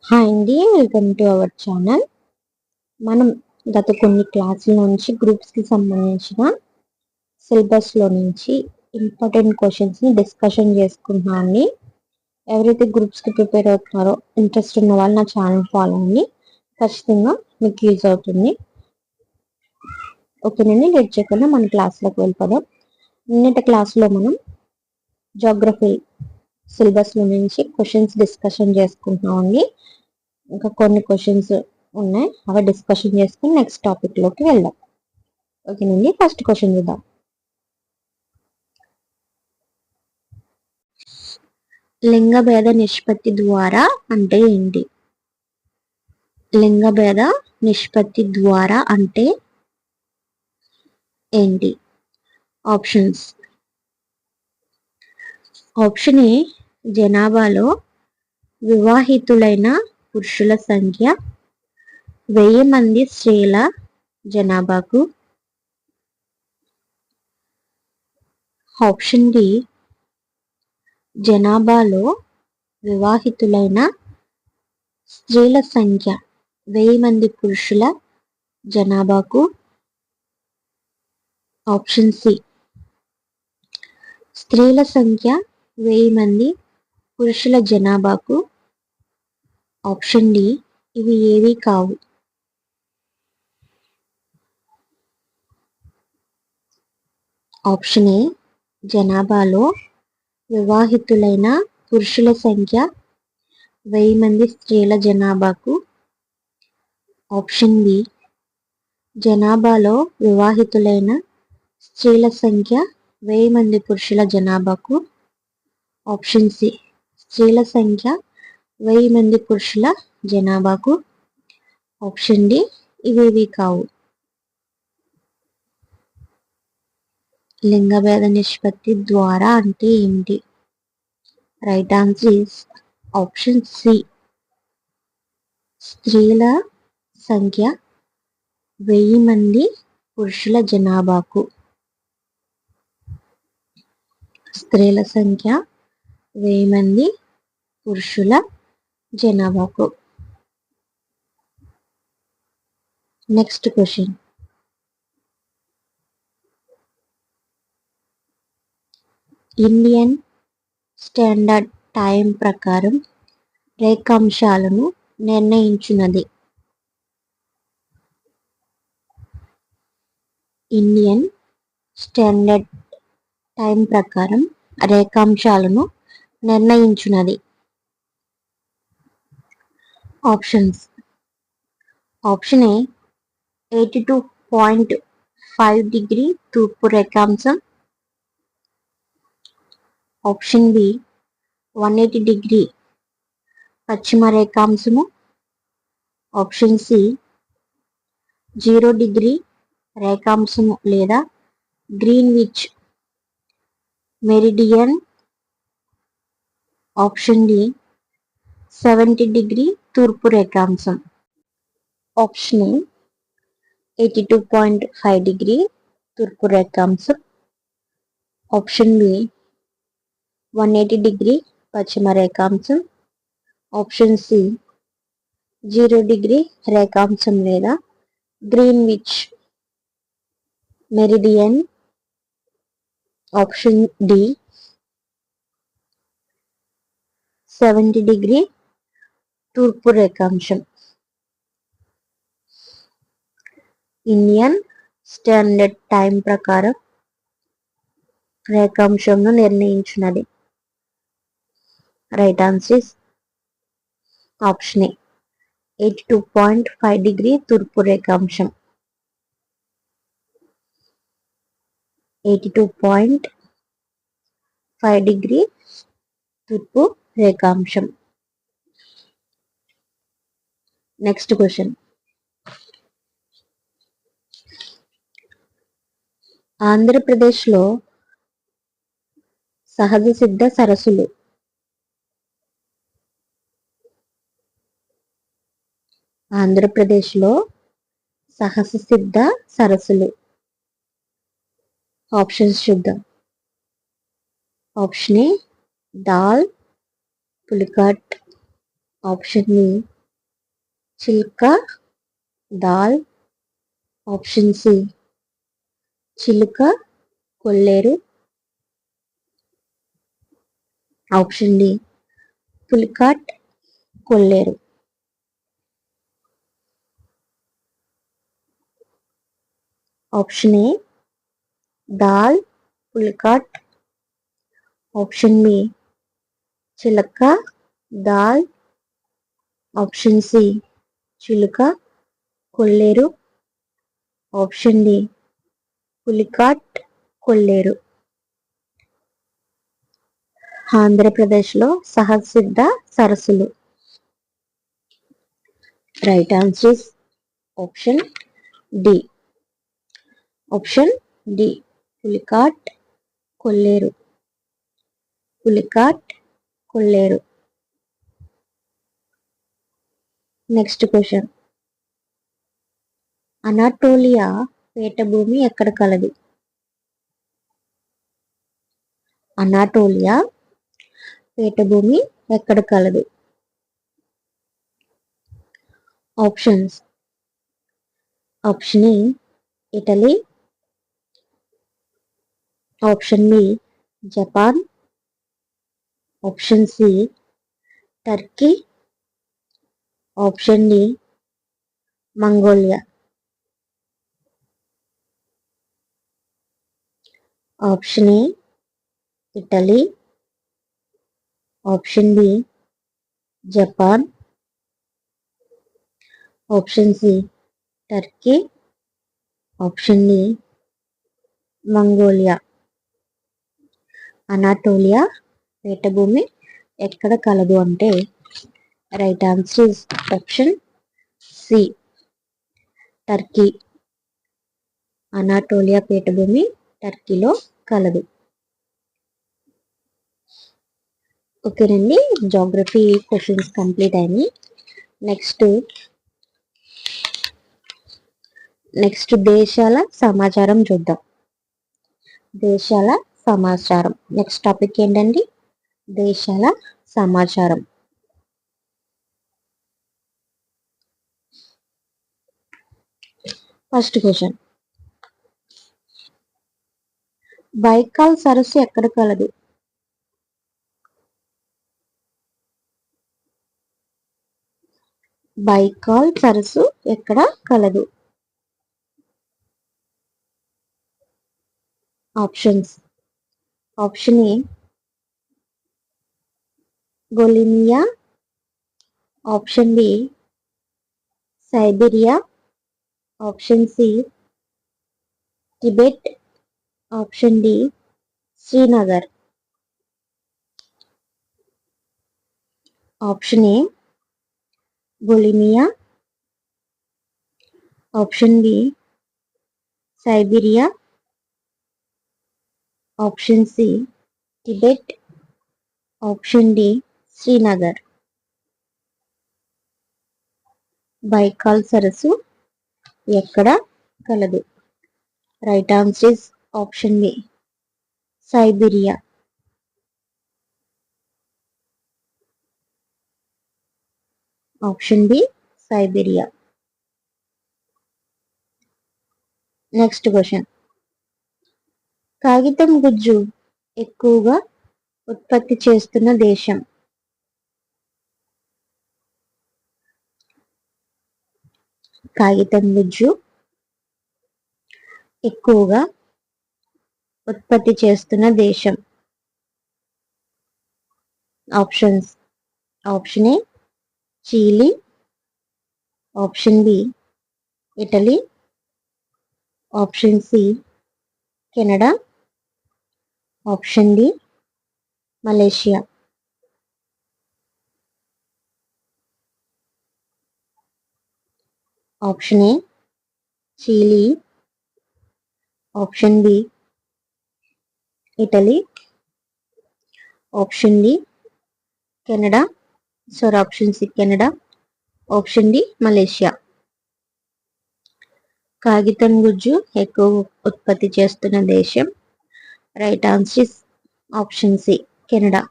Hi అండి, welcome to our channel. మనం గత కొన్ని క్లాసుల నుంచి గ్రూప్స్కి సంబంధించిన సిలబస్లో నుంచి ఇంపార్టెంట్ క్వశ్చన్స్ని డిస్కషన్ చేసుకుంటున్నామండి. ఎవరైతే గ్రూప్స్కి ప్రిపేర్ అవుతున్నారో ఇంట్రెస్ట్ ఉన్న వాళ్ళు నా ఛానల్ ఫాలో అవ్వండి, ఖచ్చితంగా మీకు యూజ్ అవుతుంది. ఓకేనండి, లేట్ చేయకుండా మన క్లాస్లోకి వెళ్ళిపోదాం. నిన్నటి క్లాస్లో మనం జాగ్రఫీ సిలబస్లో నుంచి క్వశ్చన్స్ డిస్కషన్ చేసుకుంటున్నామండి. ఇంకా కొన్ని క్వశ్చన్స్ ఉన్నాయి, అవి డిస్కషన్ చేసుకుని నెక్స్ట్ టాపిక్ లోకి వెళ్దాం. ఓకేనండి, ఫస్ట్ క్వశ్చన్ చూద్దాం. లింగభేద నిష్పత్తి ద్వారా అంటే ఏంటి? లింగభేద నిష్పత్తి ద్వారా అంటే ఏంటి? ఆప్షన్స్. ఆప్షన్ ఏ, జనాభాలో వివాహితులైన పురుషుల సంఖ్య 1000 మంది స్త్రీల జనాభాకు. ఆప్షన్ డి, జనాభాలో వివాహితులైన స్త్రీల సంఖ్య 1000 మంది పురుషుల జనాభాకు. ఆప్షన్ సి, స్త్రీల సంఖ్య 1000 మంది పురుషుల జనాభాకు. ఆప్షన్ డి, ఇవి ఏవి కావు. ఆప్షన్ ఏ, జనాభాలో వివాహితులైన పురుషుల సంఖ్య 1000 మంది స్త్రీల జనాభాకు. ఆప్షన్ బి, జనాభాలో వివాహితులైన స్త్రీల సంఖ్య 1000 మంది పురుషుల జనాభాకు. ఆప్షన్ సి, స్త్రీల సంఖ్య 1000 మంది పురుషుల జనాభాకు. ఆప్షన్ డి, ఇవేవి కావు. లింగభేద నిష్పత్తి ద్వారా అంటే ఏమిటి? Right answer is option C, స్త్రీల సంఖ్య 1000 మంది పురుషుల జనాభాకు. స్త్రీల సంఖ్య 1000 మంది పురుషుల జనాభాకు. Next question. Indian standard time ప్రకారం రేఖాంశాలను నిర్ణయించున్నది. ఇండియన్ స్టాండర్డ్ టైం ప్రకారం రేఖాంశాలను నిర్ణయించున్నది. ఆప్షన్స్. ఆప్షన్ ఏ, 82.5 డిగ్రీ తూర్పు రేఖాంశం. ఆప్షన్ బి, 180 డిగ్రీ పశ్చిమ రేఖాంశము. ఆప్షన్ సి, 0 డిగ్రీ రేఖాంశము లేదా Greenwich meridian. Option D, 70 degree తూర్పు రేఖాంశం. ఆప్షన్ ఏ, 82.5 డిగ్రీ తూర్పు రేఖాంశం. ఆప్షన్ బి, 180 డిగ్రీ పశ్చిమ రేఖాంశం. ఆప్షన్ సి, 0 డిగ్రీ రేఖాంశం లేదా Greenwich meridian. Option D, 70 degree తూర్పు రేఖాంశం. ఇండియన్ స్టాండర్డ్ టైం ప్రకారం రేఖాంశంను నిర్ణయించున్నది. Right answer is option A, 82.5 degree తూర్పు రేఖాంశం. 82.5 డిగ్రీ తూర్పు రేఖాంశం. Next question. ఆంధ్రప్రదేశ్లో సహజ సిద్ధ సరస్సులు. ఆంధ్రప్రదేశ్లో సహజ సిద్ధ సరస్సులు. ఆప్షన్స్ చూద్దాం. Option A, Dal, Pulicat. Option B, Chilika Dal. Option C Chilika Kolleru. Option D Pulicat Kolleru. Option A Dal Pulicat. Option B Chilika Dal. Option C Chilika Kolleru. Option D Pulicat Kolleru. ఆంధ్రప్రదేశ్లో సహసిద్ధ సరస్సులు. Right answer is option D. Option D Pulicat Kolleru. Pulicat Kolleru. Next question. Anatolia పీఠభూమి ఎక్కడ కలదు? అనాటోలియా పీఠభూమి ఎక్కడ కలదు? Options. Option A Italy. Option B Japan. Option C Turkey. Option D Mongolia. Option A Italy. Option B Japan. Option C Turkey. Option D Mongolia. Anatolia పీఠభూమి ఎక్కడ కలదు అంటే right answer is option C Turkey. Anatolia పీఠభూమి టర్కీలో కలదు. ఓకేనండి, geography questions complete అయినాయి. Next దేశాల సమాచారం చూద్దాం. దేశాల సమాచారం. నెక్స్ట్ టాపిక్ ఏంటండి? దేశాల సమాచారం. First question. బైకాల్ సరస్సు ఎక్కడ కలదు? బైకాల్ సరస్సు ఎక్కడ కలదు? Options. Option A Bohemia. Option B Siberia. Option C Tibet. Option D Srinagar. Option A Bohemia. Option B Siberia. Option C Tibet. Option D Srinagar. Baikal సరస్సు ఎక్కడ కలదు? Right answer is option B Siberia. Option B Siberia. Next question. కాగితం గుజ్జు ఎక్కువగా ఉత్పత్తి చేస్తున్న దేశం? కాగితం గుజ్జు ఎక్కువగా ఉత్పత్తి చేస్తున్న దేశం. Options. Option A Chile. Option B Italy. Option C Canada. Option D Malaysia. Option A Chile. Option B Italy. Option D Canada. Option C Canada. Option D Malaysia. కాగితం గుజ్జు ఎక్కువ ఉత్పత్తి చేస్తున్న దేశం right answer option C Canada.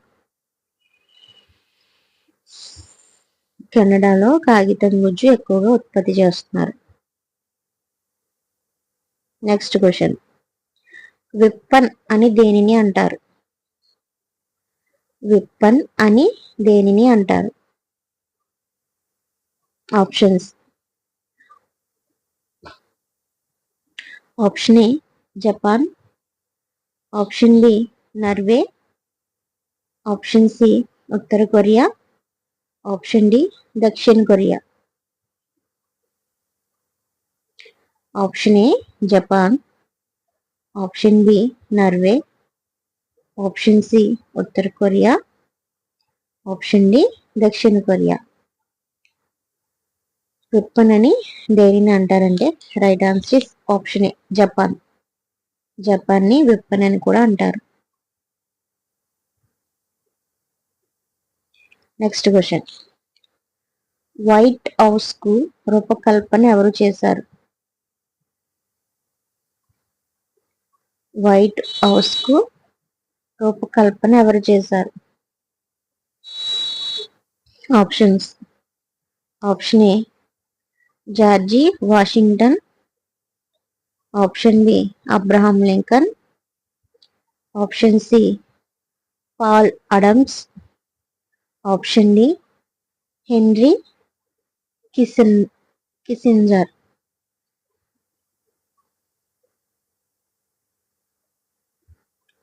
కెనడాలో కాగితం గుజ్జు ఎక్కువగా ఉత్పత్తి చేస్తున్నారు. నెక్స్ట్ క్వశ్చన్, విప్పన్ అని దేనిని అంటారు? విప్పన్ అని దేనిని అంటారు? Options. Option A Japan, option B Norway, option C ఉత్తర కొరియా, ఆప్షన్ డి దక్షిణ Korea. Option A Japan, option B Norway, option C ఉత్తర కొరియా, ఆప్షన్ డి దక్షిణ కొరియా. విప్పన్ అని దేనిని అంటారంటే right answer option A Japan. Japan ని విప్పన్ అని కూడా అంటారు. నెక్స్ట్ క్వశ్చన్, వైట్ హౌస్ కు రూపకల్పన ఎవరు చేశారు? వైట్ హౌస్ కు రూపకల్పన ఎవరు చేశారు? Options. Option A George Washington, option B Abraham Lincoln, option C Paul Adams, option D Henry Kissinger.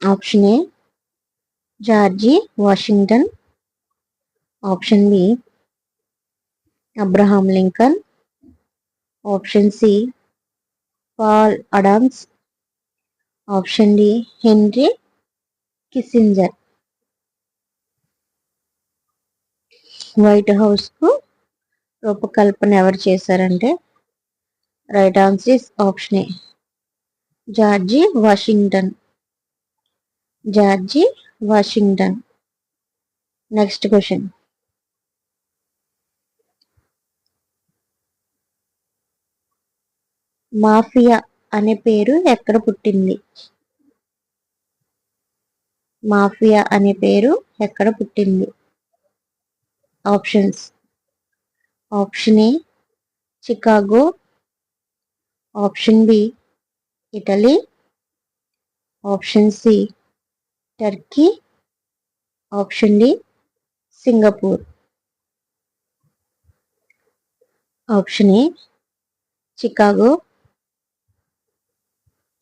Option A George Washington, option B Abraham Lincoln, option C Paul Adams, option D Henry Kissinger. White House కు రూపకల్పన ఎవరు చేశారంటే right answer option A George Washington. George Washington. Next question, mafia అనే పేరు ఎక్కడ పుట్టింది? Mafia అనే పేరు ఎక్కడ పుట్టింది? Options. Option A Chicago, option B Italy, option C Turkey, option D Singapore. Option A Chicago,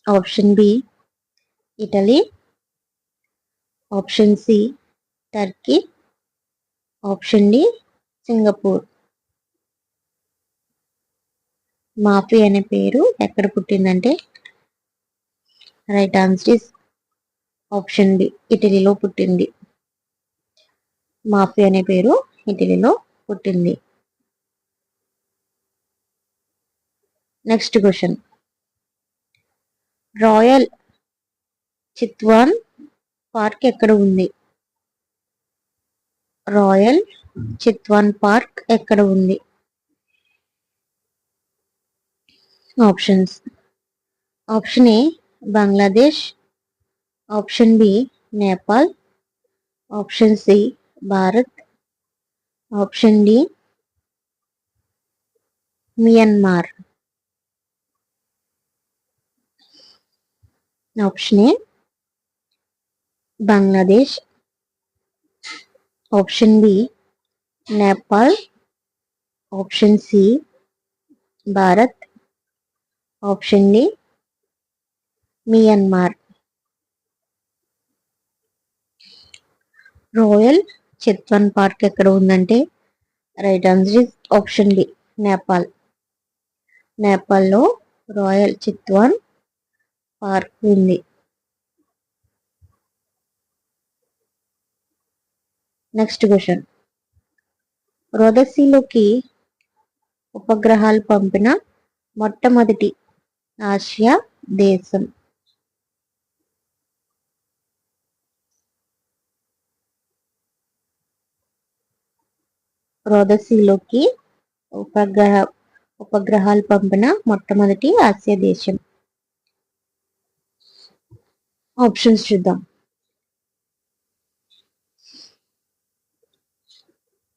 option B Italy, option C Turkey, option D Singapore. Mafia అనే పేరు ఎక్కడ పుట్టిందంటే రైట్ ఆన్సర్ ఆప్షన్ బి ఇటలీలో పుట్టింది. మాఫియా అనే పేరు ఇటలీలో పుట్టింది. Next question, royal Chitwan park ఎక్కడ ఉంది? రాయల్ చిత్వాన్ పార్క్ ఎక్కడ ఉంది? Options. Option A Bangladesh, option B Nepal, option C Bharat, option D Myanmar. Option A Bangladesh, option B Nepal, option C Bharat, option D Myanmar. Royal Chitwan park ఎక్కడ ఉందంటే right answer option D Nepal. నేపాల్లో royal Chitwan park ఉంది. Next question, రోదసీలోకి ఉపగ్రహాలు పంపిన మొట్టమొదటి ఆసియా దేశం? రోదసీలోకి ఉపగ్రహాలు పంపిన మొట్టమొదటి ఆసియా దేశం? ఆప్షన్స్ చూద్దాం.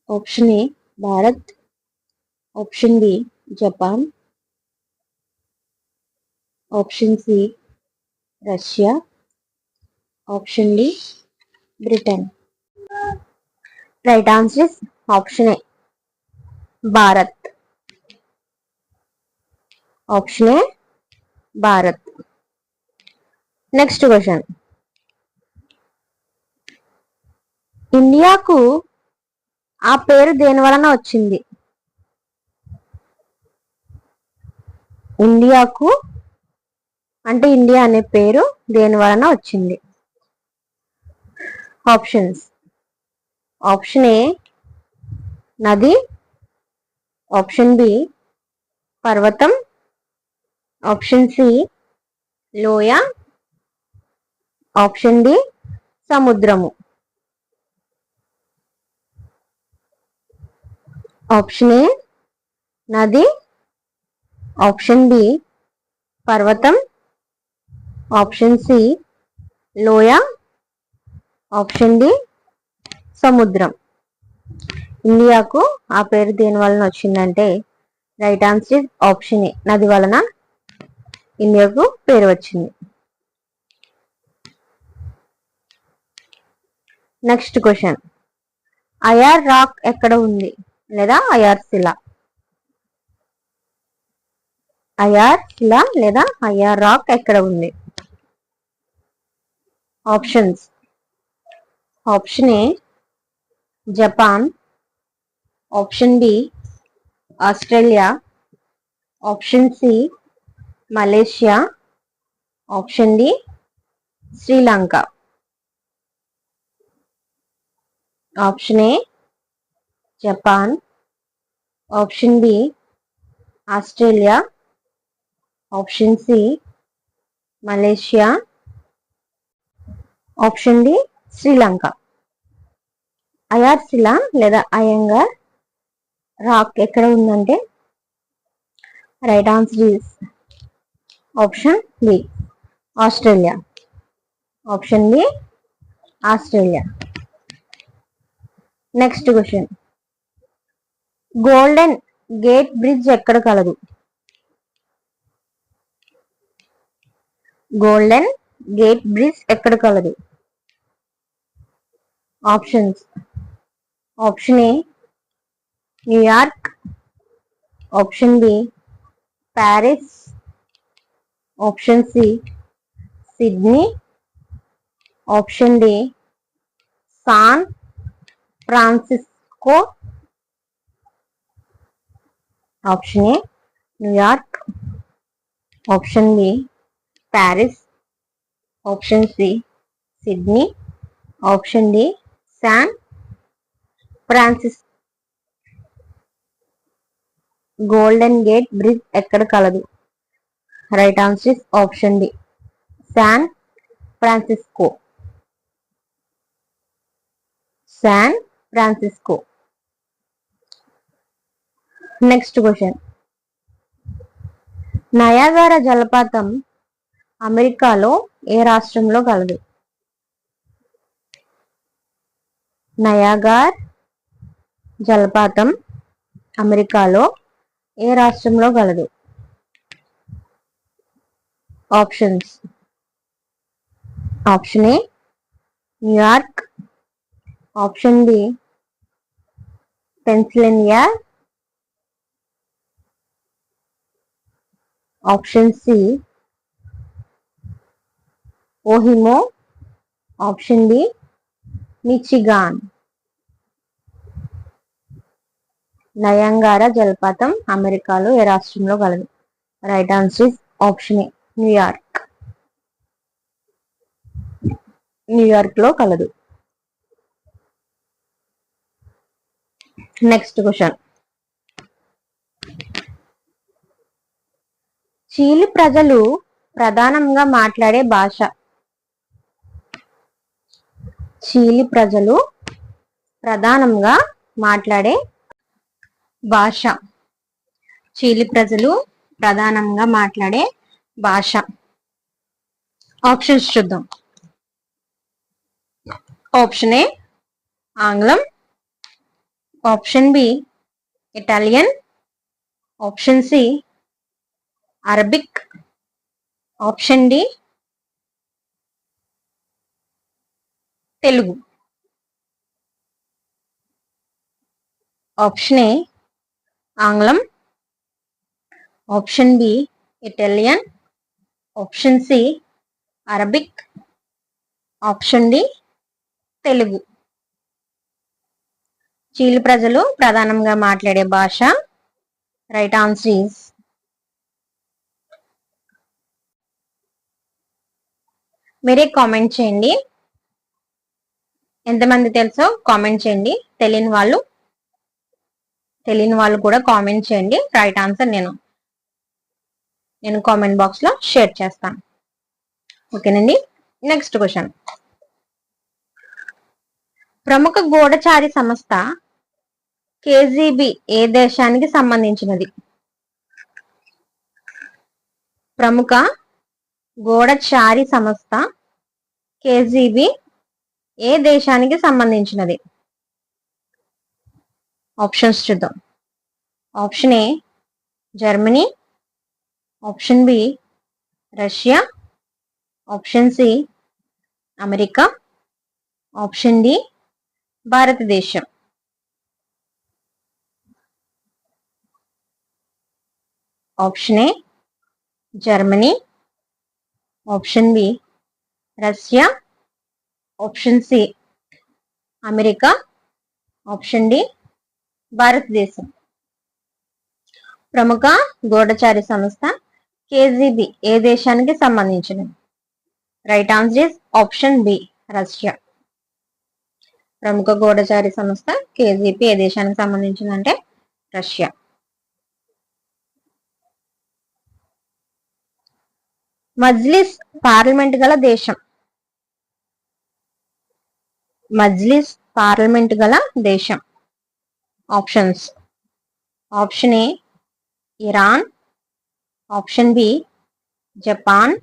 Option A Bharat. Option B Japan. Option C Russia. Option D Britain. Right answer is option A Bharat. Option A Bharat. Next question. ఇండియాకు ఆ పేరు దేని వలన వచ్చింది? ఇండియాకు అంటే ఇండియా అనే పేరు దేని వలన వచ్చింది? ఆప్షన్స్. ఆప్షన్ ఏ నది. ఆప్షన్ బి పర్వతం. ఆప్షన్ సి లోయ. ఆప్షన్ డి సముద్రము. ఆప్షన్ ఏ నది. ఆప్షన్ బి పర్వతం. ఆప్షన్ సి లోయ. ఆప్షన్ డి సముద్రం. ఇండియాకు ఆ పేరు దేని వలన వచ్చిందంటే రైట్ ఆన్సర్ ఆప్షన్ ఏ నది వలన ఇండియాకు పేరు వచ్చింది. Next question. అయార్ రాక్ ఎక్కడ ఉంది లేదా అయార్ శిల? అయార్ శిల లేదా అయార్ రాక్ ఎక్కడ ఉంది? Options. Option A Japan. Option B Australia. Option C Malaysia. Option D Sri Lanka. Option A Japan. Option B Australia. Option C Malaysia. Option D Sri Lanka. Ayers శిల లేదా అయంగార్ రాక్ ఎక్కడ ఉందంటే right answer is option B Australia. Option B Australia. Next question. Golden gate bridge ఎక్కడ కలదు? Golden gate bridge ఎక్కడ కలదు? Options. Option A New York. Option B Paris. Option C Sydney. Option D San Francisco. Option A New York. Option B Paris. Option C Sydney. Option D San Francis. Golden gate bridge ఎక్కడ కలదు? Right answer is option D San Francisco. San Francisco. Next question. Niagara జలపాతం అమెరికాలో ఏ రాష్ట్రంలో కలదు? నయాగార్ జలపాతం అమెరికాలో ఏ రాష్ట్రంలో కలదు? Options. Option A New York. Option B Pennsylvania. Option C Ohio. Option D Michigan. Niagara జలపాతం అమెరికాలో ఏ రాష్ట్రంలో కలదు? Right answer is option A New York. New York లో కలదు. Next question. చీలీ ప్రజలు ప్రధానంగా మాట్లాడే భాష? చీలీ ప్రజలు ప్రధానంగా మాట్లాడే భాష. చీలీ ప్రజలు ప్రధానంగా మాట్లాడే భాష. ఆప్షన్స్ చూద్దాం. ఆప్షన్ ఏ ఆంగ్లం. Option B Italian, option C Arabic, option D Telugu. Option A ఆంగ్లం, option B Italian, option C Arabic, option D Telugu. Chile ప్రజలు ప్రధానంగా మాట్లాడే భాష. రైట్ ఆన్సర్ ఈస్ మీరే కామెంట్ చేయండి. ఎంతమంది తెలుసో కామెంట్ చేయండి. తెలియని వాళ్ళు కూడా కామెంట్ చేయండి. రైట్ ఆన్సర్ నేను కామెంట్ బాక్స్ లో షేర్ చేస్తాను. ఓకేనండి. Next question. ప్రముఖ గూఢచారి సంస్థ కేజీబీ ఏ దేశానికి సంబంధించినది? ప్రముఖ గూఢచారి సంస్థ కేజీబీ ఏ దేశానికి సంబంధించినది? ఆప్షన్స్ చూద్దాం. Option A Germany, option B Russia, option C America, option D భారతదేశం. Option A Germany, option B Russia, option C America, option D భారతదేశం. ప్రముఖ గూఢచారి సంస్థ కేజీబీ ఏ దేశానికి సంబంధించినది? Right answer is option B Russia. ప్రముఖ గూఢచారి సంస్థ కేజీబీ ఏ దేశానికి సంబంధించిందంటే రష్యా. మజ్లిస్ పార్లమెంట్ గల దేశం. మజ్లిస్ పార్లమెంట్ గల దేశం. Options. Option A Iran, option B Japan,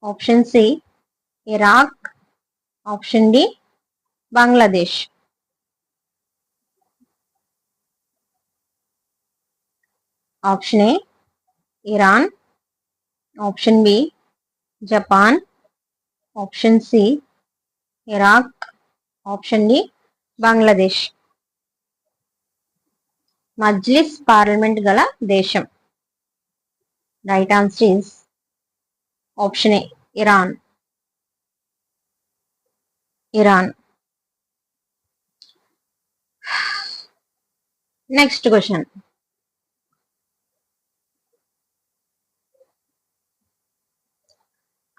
option C Iraq, option D Bangladesh. Option A Iran, option B Japan, option C Iraq, option D Bangladesh. Majlis parliament గల దేశం. Right answer is option A Iran. Iran. Next question.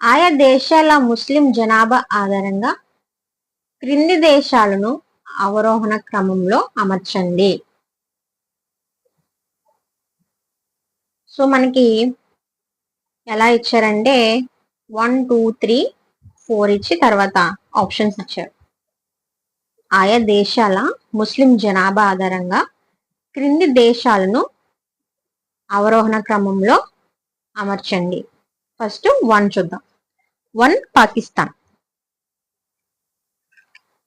ఆయా దేశాల ముస్లిం జనాభా ఆధారంగా క్రింది దేశాలను అవరోహణ క్రమంలో అమర్చండి. సో మనకి ఎలా ఇచ్చారంటే 1 2 3 4 ఇచ్చి తర్వాత ఆప్షన్స్ ఇచ్చారు. ఆయా దేశాల ముస్లిం జనాభా ఆధారంగా క్రింది దేశాలను అవరోహణ క్రమంలో అమర్చండి. ఫస్ట్ 1 చూద్దాం. 1 Pakistan,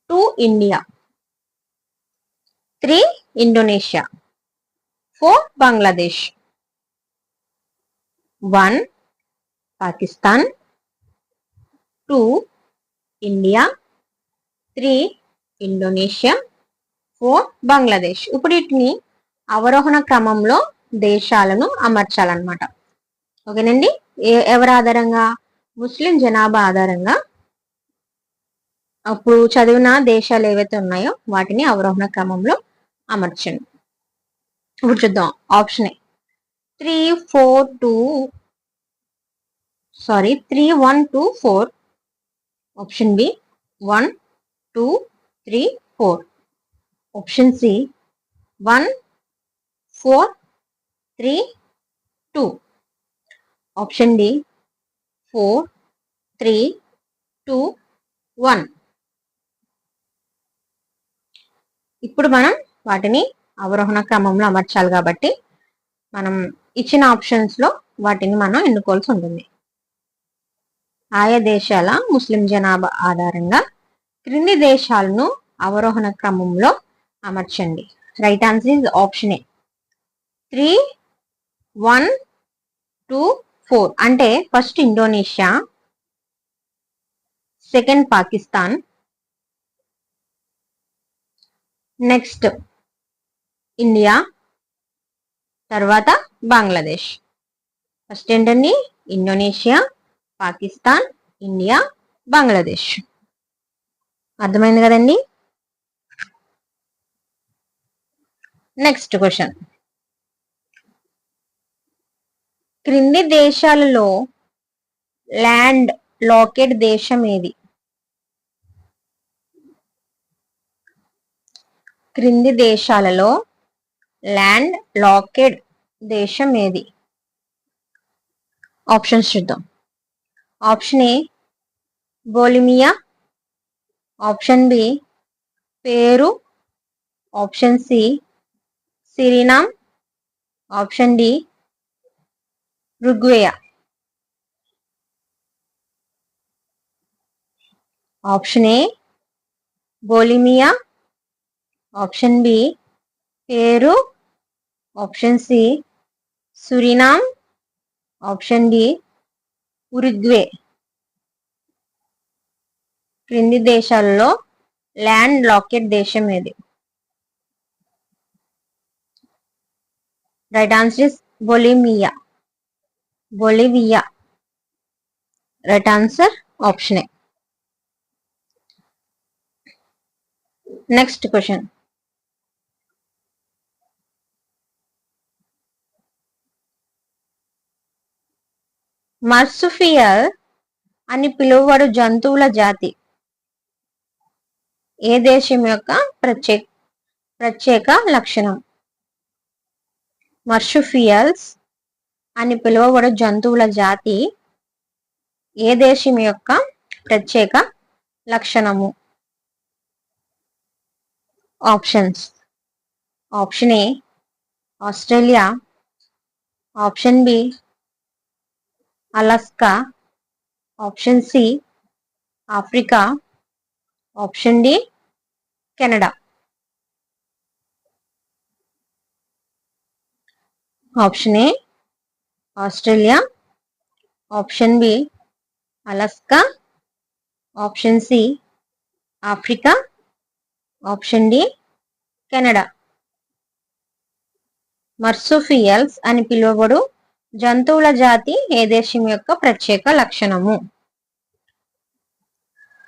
2 India, 3 Indonesia, 4 Bangladesh. 1 Pakistan, 2 India, 3 Indonesia, 4 Bangladesh. ఇప్పుడు వీటిని అవరోహణ క్రమంలో దేశాలను అమర్చాలన్నమాట. ఓకేనండి. ఎవరి ఆధారంగా? ముస్లిం జనాభా ఆధారంగా అప్పుడు చదివిన దేశాలు ఏవైతే ఉన్నాయో వాటిని అవరోహణ క్రమంలో అమర్చండి. ఇప్పుడు చూద్దాం. Option A 3 1 2 4, option B 1 2 3 4, option C 1 4 3 2, option D 4 3 2 1. ఇప్పుడు మనం వాటిని అవరోహణ క్రమంలో అమర్చాలి కాబట్టి మనం ఇచ్చిన ఆప్షన్స్ లో వాటిని మనం ఎన్నుకోవాల్సి ఉంటుంది. ఆయా దేశాల ముస్లిం జనాభా ఆధారంగా క్రింది దేశాలను అవరోహణ క్రమంలో అమర్చండి. Right answer is option A 3, 1, 2, 4 అంటే first Indonesia, second Pakistan, next India, తర్వాత బంగ్లాదేశ్. ఫస్ట్ ఏంటండి? Indonesia, Pakistan, India, Bangladesh. అర్థమైంది కదండి? Next question. క్రింది దేశాలలో ల్యాండ్ లాకెడ్ దేశం ఏది? క్రింది దేశాలలో ల్యాండ్ లాకెడ్ దేశం ఏది? ఆప్షన్స్ చూద్దాం. Option A Bolivia, option B Peru, option C Suriname, option D Uruguay. Option A Bolivia, option B Peru, option C Suriname, option D Uruguay. క్రింది దేశాలలో ల్యాండ్ లాకెడ్ దేశం ఏది? Right answer is Bolivia. Bolivia. Right answer option A. Next question. Marsupial అని పిలువబడు జంతువుల జాతి ఏ దేశం యొక్క ప్రత్యేక లక్షణం? మర్సుఫియల్స్ అని పిలువబడు జంతువుల జాతి ఏ దేశం యొక్క ప్రత్యేక లక్షణము? Options. Option A Australia, option B Alaska, option C Africa, option D Canada. Option A Australia, option B Alaska, option C Africa, option D Canada. Marsupials అని పిలువబడు జంతువుల జాతి ఏ దేశం యొక్క ప్రత్యేక లక్షణము?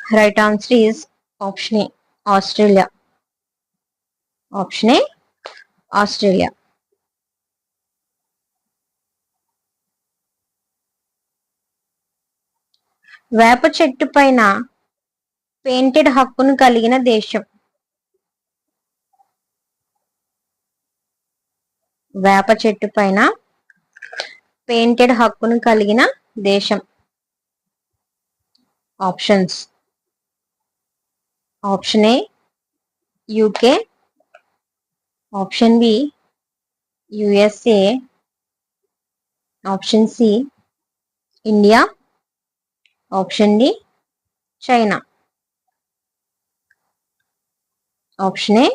Right answer is option A Australia. Option A Australia. వేప చెట్టు పైన పెయింటెడ్ హక్కును కలిగిన దేశం? వేప చెట్టు పైన పెయింటెడ్ హక్కును కలిగిన దేశం. Options. Option A UK, option B USA, option C India, option D China. Option A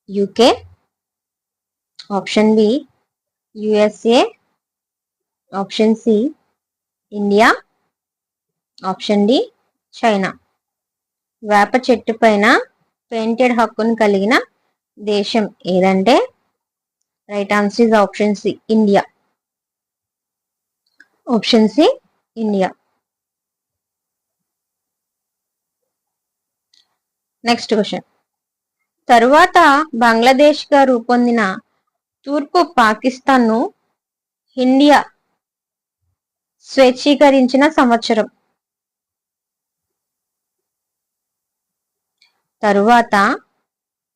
UK, option B USA, option C India, option D China. వేప చెట్టు పైన పెయింటెడ్ హక్కును కలిగిన దేశం ఏదంటే right answer is option C India. Option C India. Next question. తరువాత బంగ్లాదేశ్ గా రూపొందిన తూర్పు పాకిస్తాన్ ను ఇండియా స్వేచ్ఛీకరించిన సంవత్సరం? తరువాత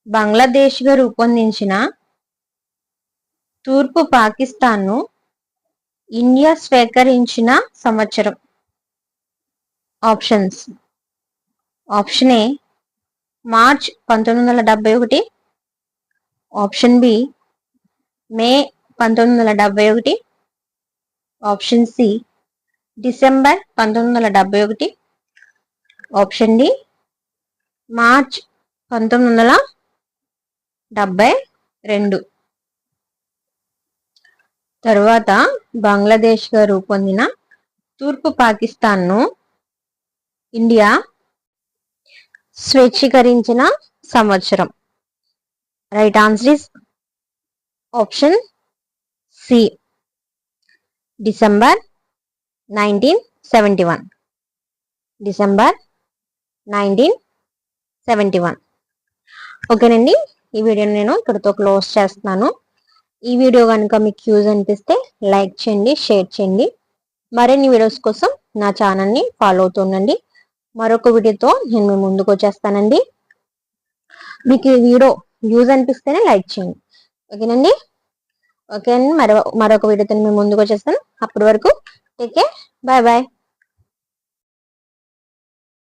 బంగ్లాదేశ్ గా రూపొందించిన తూర్పు పాకిస్తాన్ ను ఇండియా స్వీకరించిన సంవత్సరం? Options. Option A March 1971, option B May 1971, option C December 1971, option D March 1971. 72. తరువాత బంగ్లాదేశ్గా రూపొందిన తూర్పు పాకిస్తాన్ను ఇండియా స్వేచ్ఛీకరించిన సంవత్సరం. Right answer is option C, December 1971. December 1971. ఓకేనండి, ఈ వీడియోని నేను ఇక్కడితో క్లోజ్ చేస్తున్నాను. ఈ వీడియో కనుక మీకు యూజ్ అనిపిస్తే లైక్ చేయండి, షేర్ చేయండి. మరిన్ని వీడియోస్ కోసం నా ఛానల్ని ఫాలో అవుతుండండి. మరొక వీడియోతో నేను మీ ముందుకు వచ్చేస్తానండి. మీకు ఈ వీడియో యూజ్ అనిపిస్తేనే లైక్ చేయండి. ఓకేనండి. ఓకే అండి, మరొక వీడియోతో మీ ముందుకు వచ్చేస్తాను. అప్పటి వరకు టేక్ కేర్, బాయ్ బాయ్.